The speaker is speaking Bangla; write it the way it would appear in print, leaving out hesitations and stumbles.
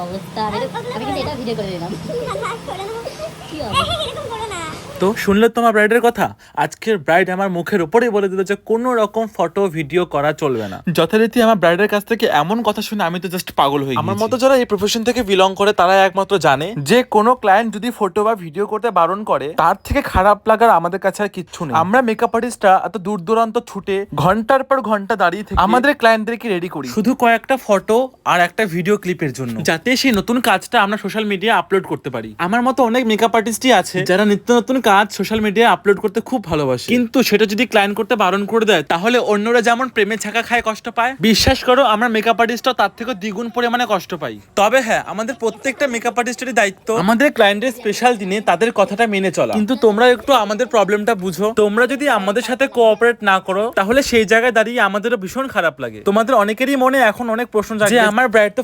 অবস্থা, আমি কিন্তু এটা ভিডিও করে দিলাম। কি অবস্থা? তো শুনলে তোমার ব্রাইডের কথা, আজকের ব্রাইড আমার মুখের উপরেই বলে দিল যে কোনো রকম ফটো ভিডিও করা চলবে না। যথারীতি আমার ব্রাইডের কাছ থেকে এমন কথা শুনে আমি তো জাস্ট পাগল হয়ে গেছি। আমার মতো যারা এই প্রফেশন থেকে বিলং করে তারা একমাত্র জানে যে কোনো ক্লায়েন্ট যদি ফটো বা ভিডিও করতে বারণ করে তার থেকে খারাপ লাগার আমাদের কাছে আর কিচ্ছু নেই। আমরা মেকআপ আর্টিস্টরা এত দূর দূরান্ত ছুটে ঘন্টার পর ঘন্টা দাঁড়িয়ে থেকে আমাদের ক্লায়েন্টদেরকে রেডি করি শুধু কয়েকটা ফটো আর একটা ভিডিও ক্লিপের জন্য, যাতে সেই নতুন কাজটা আমরা সোশ্যাল মিডিয়া আপলোড করতে পারি। আমার মতো অনেক মেকআপ আর্টিস্টই আছে যারা নিত্য নতুন কাজ সোশ্যাল মিডিয়ায় আপলোড করতে খুব ভালোবাসে, কিন্তু সেটা যদি ক্লায়েন্ট করতে বারণ করে দেয় তাহলে অন্যরা যেমন প্রেমে ছাকা খায় কষ্ট পায়, বিশ্বাস করো আমরা মেকআপ আর্টিস্টও তার থেকে দ্বিগুণ পরিমাণে কষ্ট পাই। তবে হ্যাঁ, আমাদের প্রত্যেকটা মেকআপ আর্টিস্টেরই দায়িত্ব আমাদের ক্লায়েন্টের স্পেশাল দিনে তাদের কথাটা মেনে চলা। কিন্তু তোমরা একটু আমাদের প্রবলেমটা বুঝো। তোমরা যদি আমাদের সাথে কোঅপারেট না করো তাহলে সেই জায়গায় দাঁড়িয়ে আমাদেরও ভীষণ খারাপ লাগে। তোমাদের অনেকেরই মনে এখন অনেক প্রশ্ন জাগে যে আমার ব্রাইড তো